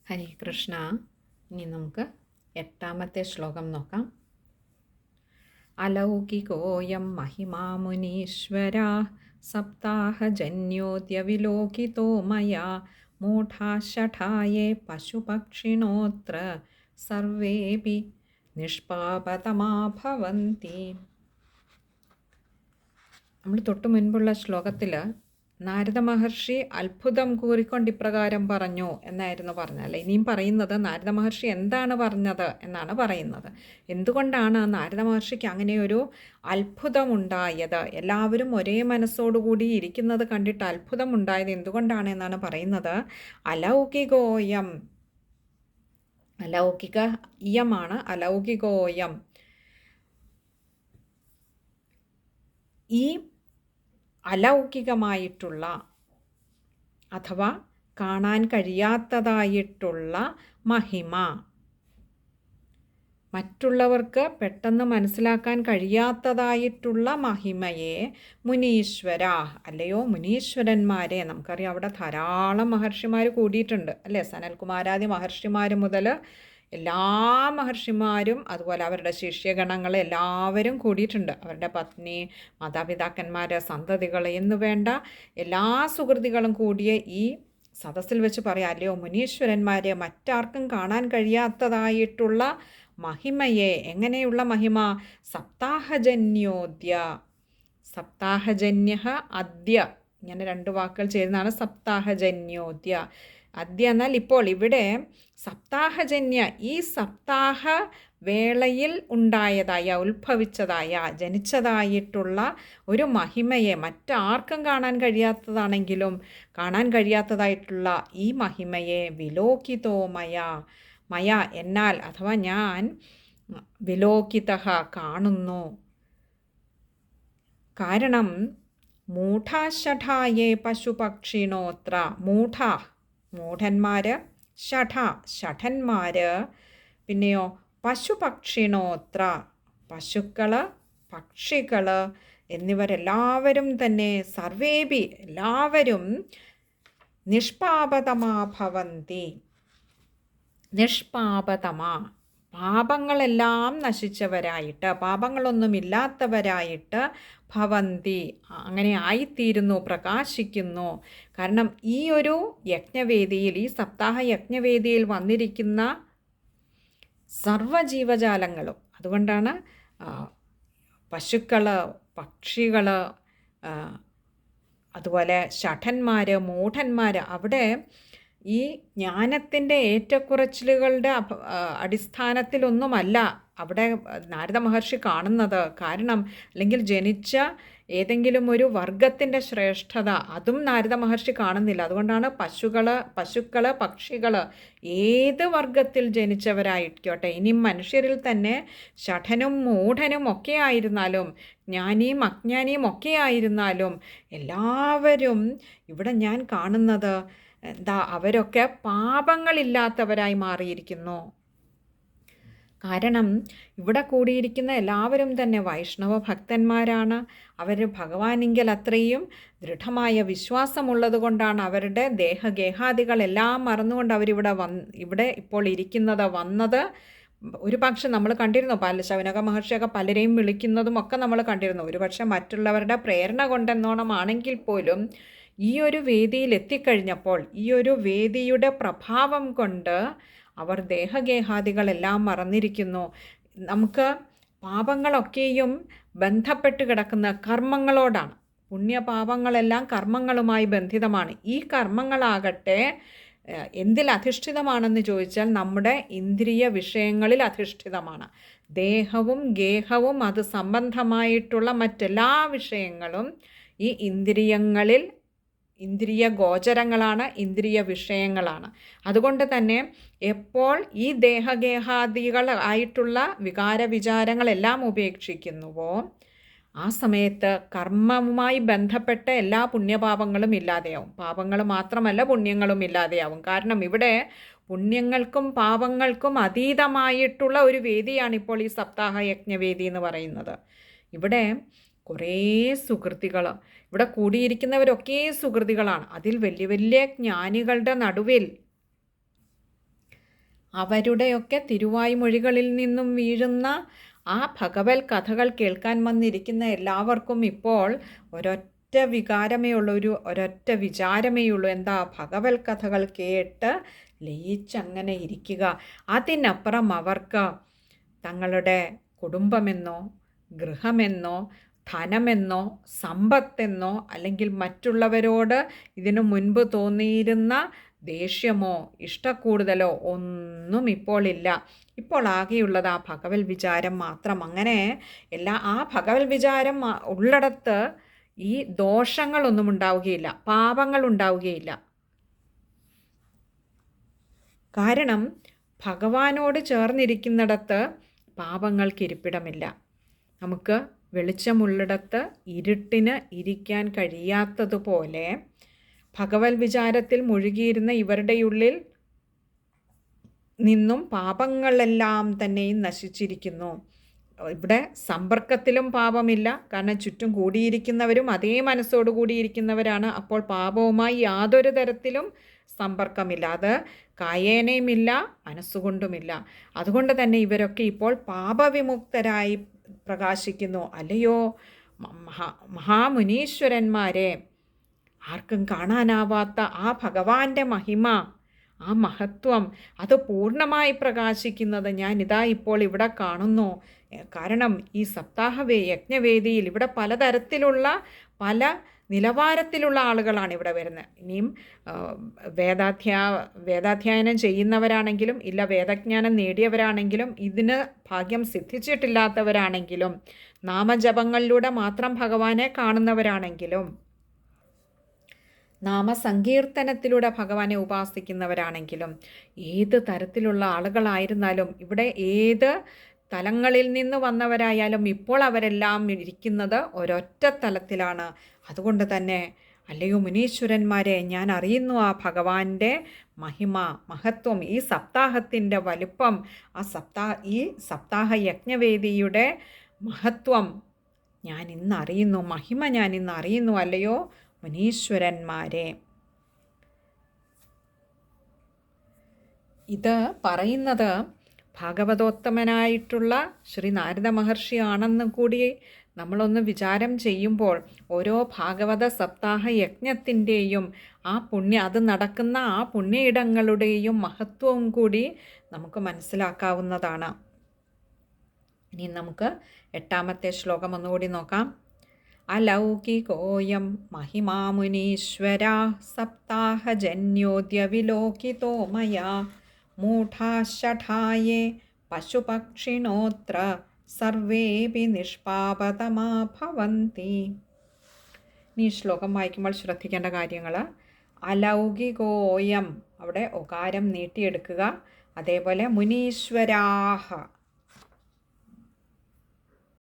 ഹരേ കൃഷ്ണ. ഇനി നമുക്ക് 8ാമത്തെ ശ്ലോകം നോക്കാം. അലൗകികോയം മഹിമാ മുനീശ്വരാ സപ്താഹജന്യോദ്യ വിലോകിതോ മയാ മൂഢാശഠായേ പശുപക്ഷിണോത്ര സർവേപി നിഷ്പാപതമാ ഭവന്തി. നമ്മൾ തൊട്ട് മുൻപുള്ള ശ്ലോകത്തിൽ നാരദ മഹർഷി അത്ഭുതം കൂറിക്കൊണ്ട് ഇപ്രകാരം പറഞ്ഞു എന്നായിരുന്നു പറഞ്ഞത്. ഇനിയും പറയുന്നത് നാരദ മഹർഷി എന്താണ് പറഞ്ഞത് എന്നാണ് പറയുന്നത്. എന്തുകൊണ്ടാണ് നാരദ മഹർഷിക്ക് അങ്ങനെ ഒരു അത്ഭുതമുണ്ടായത്, എല്ലാവരും ഒരേ മനസ്സോടുകൂടി ഇരിക്കുന്നത് കണ്ടിട്ട് അത്ഭുതമുണ്ടായത് എന്തുകൊണ്ടാണ് എന്നാണ് പറയുന്നത്. അലൗകികോയം, അലൗകിക ഇയമാണ് അലൗകികോയം. ഈ അലൗകികമായിട്ടുള്ള അഥവാ കാണാൻ കഴിയാത്തതായിട്ടുള്ള മഹിമ, മറ്റുള്ളവർക്ക് പെട്ടെന്ന് മനസ്സിലാക്കാൻ കഴിയാത്തതായിട്ടുള്ള മഹിമയെ മുനീശ്വര, അല്ലയോ മുനീശ്വരന്മാരെ. നമുക്കറിയാം അവിടെ ധാരാളം മഹർഷിമാർ കൂടിയിട്ടുണ്ട് അല്ലേ. സനൽകുമാരാദി മഹർഷിമാർ മുതൽ എല്ലാ മഹർഷിമാരും അതുപോലെ അവരുടെ ശിഷ്യഗണങ്ങൾ എല്ലാവരും കൂടിയിട്ടുണ്ട്. അവരുടെ പത്നി, മാതാപിതാക്കന്മാർ, സന്തതികൾ എന്നു വേണ്ട എല്ലാ സുഹൃത്തുക്കളും കൂടിയ ഈ സദസ്സിൽ വെച്ച് പറയാം, അല്ലയോ മുനീശ്വരന്മാരെ, മറ്റാർക്കും കാണാൻ കഴിയാത്തതായിട്ടുള്ള മഹിമയെ. എങ്ങനെയുള്ള മഹിമ? സപ്താഹജന്യോദ്യ, സപ്താഹജന്യ അദ്യ, ഇങ്ങനെ രണ്ട് വാക്കുകൾ ചേരുന്നതാണ് സപ്താഹജന്യോദ്യ. അദ്യ എന്നാൽ ഇപ്പോൾ, ഇവിടെ സപ്താഹജന്യ, ഈ സപ്താഹ വേളയിൽ ഉണ്ടായതായ, ഉത്ഭവിച്ചതായ, ജനിച്ചതായിട്ടുള്ള ഒരു മഹിമയെ, മറ്റാർക്കും കാണാൻ കഴിയാത്തതാണെങ്കിലും കാണാൻ കഴിയാത്തതായിട്ടുള്ള ഈ മഹിമയെ വിലോകിതോ മയ, മയ എന്നാൽ അഥവാ ഞാൻ, വിലോകിതഃ കാണുന്നു. കാരണം മൂഢാശഠായേ പശുപക്ഷിണോത്ര, മൂഢന്മാർ, ഷഠന്മാർ, പിന്നെയോ പശുപക്ഷിണോത്ര, പശുക്കൾ, പക്ഷികൾ എന്നിവരെല്ലാവരും തന്നെ, സർവേപി എല്ലാവരും, നിഷ്പാപതമാ ഭവന്തി, നിഷ്പാപതമാ പാപങ്ങളെല്ലാം നശിച്ചവരായിട്ട്, പാപങ്ങളൊന്നുമില്ലാത്തവരായിട്ട്, ഭവന്തി അങ്ങനെ ആയിത്തീരുന്നു, പ്രകാശിക്കുന്നു. കാരണം ഈ ഒരു യജ്ഞവേദിയിൽ, ഈ സപ്താഹ യജ്ഞവേദിയിൽ വന്നിരിക്കുന്ന സർവ്വജീവജാലങ്ങളും, അതുകൊണ്ടാണ് പശുക്കൾ, പക്ഷികൾ, അതുപോലെ ഷഠന്മാർ, മൂഢന്മാർ, അവിടെ ഈ ജ്ഞാനത്തിൻ്റെ ഏറ്റക്കുറച്ചിലുകളുടെ അടിസ്ഥാനത്തിലൊന്നുമല്ല അവിടെ നാരദ മഹർഷി കാണുന്നത്. കാരണം അല്ലെങ്കിൽ ജനിച്ച ഏതെങ്കിലും ഒരു വർഗത്തിൻ്റെ ശ്രേഷ്ഠത അതും നാരദ മഹർഷി കാണുന്നില്ല. അതുകൊണ്ടാണ് പശുക്കൾ, പക്ഷികൾ ഏത് വർഗത്തിൽ ജനിച്ചവരായിക്കോട്ടെ, ഇനി മനുഷ്യരിൽ തന്നെ ഷഠനും മൂഢനും ഒക്കെ ആയിരുന്നാലും, ജ്ഞാനിയും അജ്ഞാനിയും ഒക്കെ ആയിരുന്നാലും, എല്ലാവരും ഇവിടെ ഞാൻ കാണുന്നത് എന്താ, അവരൊക്കെ പാപങ്ങളില്ലാത്തവരായി മാറിയിരിക്കുന്നു. കാരണം ഇവിടെ കൂടിയിരിക്കുന്ന എല്ലാവരും തന്നെ വൈഷ്ണവ ഭക്തന്മാരാണ്. അവർ ഭഗവാനിങ്കൽ അത്രയും ദൃഢമായ വിശ്വാസമുള്ളത് കൊണ്ടാണ് അവരുടെ ദേഹഗേഹാദികളെല്ലാം മറന്നുകൊണ്ട് ഇവിടെ ഇപ്പോൾ വന്നത്. ഒരു പക്ഷെ നമ്മൾ കണ്ടിരുന്നു, ശൗനക മഹർഷിയൊക്കെ പലരെയും വിളിക്കുന്നതും ഒക്കെ നമ്മൾ കണ്ടിരുന്നു. ഒരു പക്ഷെ മറ്റുള്ളവരുടെ പ്രേരണ കൊണ്ടെന്നോണമാണെങ്കിൽ പോലും ഈ ഒരു വേദിയിൽ എത്തിക്കഴിഞ്ഞപ്പോൾ, ഈ ഒരു വേദിയുടെ പ്രഭാവം കൊണ്ട് അവർ ദേഹഗേഹാദികളെല്ലാം മറന്നിരിക്കുന്നു. നമുക്ക് പാപങ്ങളൊക്കെയും ബന്ധപ്പെട്ട് കിടക്കുന്ന കർമ്മങ്ങളോടാണ്. പുണ്യപാപങ്ങളെല്ലാം കർമ്മങ്ങളുമായി ബന്ധിതമാണ്. ഈ കർമ്മങ്ങളാകട്ടെ എന്തിൽ അധിഷ്ഠിതമാണെന്ന് ചോദിച്ചാൽ നമ്മുടെ ഇന്ദ്രിയ വിഷയങ്ങളിൽ അധിഷ്ഠിതമാണ്. ദേഹവും ഗേഹവും അത് സംബന്ധമായിട്ടുള്ള മറ്റെല്ലാ വിഷയങ്ങളും ഈ ഇന്ദ്രിയങ്ങളിൽ, ഇന്ദ്രിയ ഗോചരങ്ങളാണ്, ഇന്ദ്രിയ വിഷയങ്ങളാണ്. അതുകൊണ്ട് തന്നെ എപ്പോൾ ഈ ദേഹഗേഹാദികൾ ആയിട്ടുള്ള വികാര വിചാരങ്ങളെല്ലാം ഉപേക്ഷിക്കുന്നുവോ ആ സമയത്ത് കർമ്മവുമായി ബന്ധപ്പെട്ട എല്ലാ പുണ്യപാപങ്ങളും ഇല്ലാതെയാവും. പാപങ്ങൾ മാത്രമല്ല, പുണ്യങ്ങളും ഇല്ലാതെയാവും. കാരണം ഇവിടെ പുണ്യങ്ങൾക്കും പാപങ്ങൾക്കും അതീതമായിട്ടുള്ള ഒരു വേദിയാണ് ഇപ്പോൾ ഈ സപ്താഹ യജ്ഞവേദി എന്ന് പറയുന്നത്. ഇവിടെ കുറേ സുഹൃത്തികൾ, ഇവിടെ കൂടിയിരിക്കുന്നവരൊക്കെ സുഹൃത്തികളാണ്. അതിൽ വലിയ വലിയ ജ്ഞാനികളുടെ നടുവിൽ അവരുടെയൊക്കെ തിരുവായ്മൊഴികളിൽ നിന്നും വീഴുന്ന ആ ഭഗവത് കഥകൾ കേൾക്കാൻ വന്നിരിക്കുന്ന എല്ലാവർക്കും ഇപ്പോൾ ഒരൊറ്റ വികാരമേ ഉള്ളൂ, ഒരൊറ്റ വിചാരമേ ഉള്ളൂ. എന്താ? ഭഗവത് കഥകൾ കേട്ട് ലയിച്ചങ്ങനെ ഇരിക്കുക. അതിനപ്പുറം അവർക്ക് തങ്ങളുടെ കുടുംബമെന്നോ ഗൃഹമെന്നോ ധനമെന്നോ സമ്പത്തെന്നോ അല്ലെങ്കിൽ മറ്റുള്ളവരോട് ഇതിനു മുൻപ് തോന്നിയിരുന്ന ദേഷ്യമോ ഇഷ്ടക്കൂടുതലോ ഒന്നും ഇപ്പോൾ ഇല്ല. ഇപ്പോൾ ആകെയുള്ളത് ആ ഭഗവത് വിചാരം മാത്രം. അങ്ങനെ ആ ഭഗവത് വിചാരം ഉള്ളിടത്ത് ഈ ദോഷങ്ങളൊന്നും ഉണ്ടാവുകയില്ല, പാപങ്ങൾ ഉണ്ടാവുകയില്ല. കാരണം ഭഗവാനോട് ചേർന്നിരിക്കുന്നിടത്ത് പാപങ്ങൾക്ക് ഇരിപ്പിടമില്ല. നമുക്ക് വെളിച്ചമുള്ളിടത്ത് ഇരുട്ടിന് ഇരിക്കാൻ കഴിയാത്തതുപോലെ ഭഗവത് വിചാരത്തിൽ മുഴുകിയിരുന്ന ഇവരുടെ ഉള്ളിൽ നിന്നും പാപങ്ങളെല്ലാം തന്നെയും നശിച്ചിരിക്കുന്നു. ഇവിടെ സമ്പർക്കത്തിലും പാപമില്ല, കാരണം ചുറ്റും കൂടിയിരിക്കുന്നവരും അതേ മനസ്സോടു കൂടിയിരിക്കുന്നവരാണ്. അപ്പോൾ പാപവുമായി യാതൊരു തരത്തിലും സമ്പർക്കമില്ല, അത് കായേനയുമില്ല, മനസ്സുകൊണ്ടുമില്ല. അതുകൊണ്ട് തന്നെ ഇവരൊക്കെ ഇപ്പോൾ പാപവിമുക്തരായി പ്രകാശിക്കുന്നു. അല്ലയോ മഹാമുനീശ്വരന്മാരെ, ആർക്കും കാണാനാവാത്ത ആ ഭഗവാന്റെ മഹിമ, ആ മഹത്വം, അത് പൂർണ്ണമായി പ്രകാശിക്കുന്നത് ഞാൻ ഇതാ ഇപ്പോൾ ഇവിടെ കാണുന്നു. കാരണം ഈ സപ്താഹ യജ്ഞവേദിയിൽ ഇവിടെ പലതരത്തിലുള്ള പല നിലവാരത്തിലുള്ള ആളുകളാണ് ഇവിടെ വരുന്നത്. ഇനിയും വേദാധ്യയനം ചെയ്യുന്നവരാണെങ്കിലും ഇല്ല വേദജ്ഞാനം നേടിയവരാണെങ്കിലും ഇതിന് ഭാഗ്യം സിദ്ധിച്ചിട്ടില്ലാത്തവരാണെങ്കിലും നാമജപങ്ങളിലൂടെ മാത്രം ഭഗവാനെ കാണുന്നവരാണെങ്കിലും നാമസങ്കീർത്തനത്തിലൂടെ ഭഗവാനെ ഉപാസിക്കുന്നവരാണെങ്കിലും ഏത് തരത്തിലുള്ള ആളുകളായിരുന്നാലും ഇവിടെ ഏത് തലങ്ങളിൽ നിന്ന് വന്നവരായാലും ഇപ്പോൾ അവരെല്ലാം ഇരിക്കുന്നത് ഒരൊറ്റ തലത്തിലാണ്. അതുകൊണ്ട് തന്നെ അല്ലയോ മുനീശ്വരന്മാരെ, ഞാൻ അറിയുന്നു ആ ഭഗവാന്റെ മഹിമ, മഹത്വം, ഈ സപ്താഹത്തിൻ്റെ വലുപ്പം, ഈ സപ്താഹ യജ്ഞവേദിയുടെ മഹത്വം ഞാൻ ഇന്ന് അറിയുന്നു, മഹിമ ഞാൻ ഇന്ന് അറിയുന്നു. അല്ലയോ മുനീശ്വരന്മാരെ. ഇത് പറയുന്നത് ഭാഗവതോത്തമനായിട്ടുള്ള ശ്രീ നാരദ മഹർഷിയാണെന്ന് കൂടി നമ്മളൊന്ന് വിചാരം ചെയ്യുമ്പോൾ ഓരോ ഭാഗവത സപ്താഹ യജ്ഞത്തിൻ്റെയും അത് നടക്കുന്ന ആ പുണ്യയിടങ്ങളുടെയും മഹത്വവും കൂടി നമുക്ക് മനസ്സിലാക്കാവുന്നതാണ്. ഇനി നമുക്ക് 8ാമത്തെ ശ്ലോകം ഒന്നുകൂടി നോക്കാം. അലൗകികോയം മഹിമാമുനീശ്വരാ സപ്താഹജന്യോദ്യ വിലോകിതോ മയാ മൂഢാശഠായേ പശുപക്ഷിണോത്ര സർവേപി നിഷ്പാപതമാ ഭവന്തി. ഈ ശ്ലോകം വായിക്കുമ്പോൾ ശ്രദ്ധിക്കേണ്ട കാര്യങ്ങൾ: അലൗകികോയം, അവിടെ ഒകാരം നീട്ടിയെടുക്കുക. അതേപോലെ മുനീശ്വരാഹ,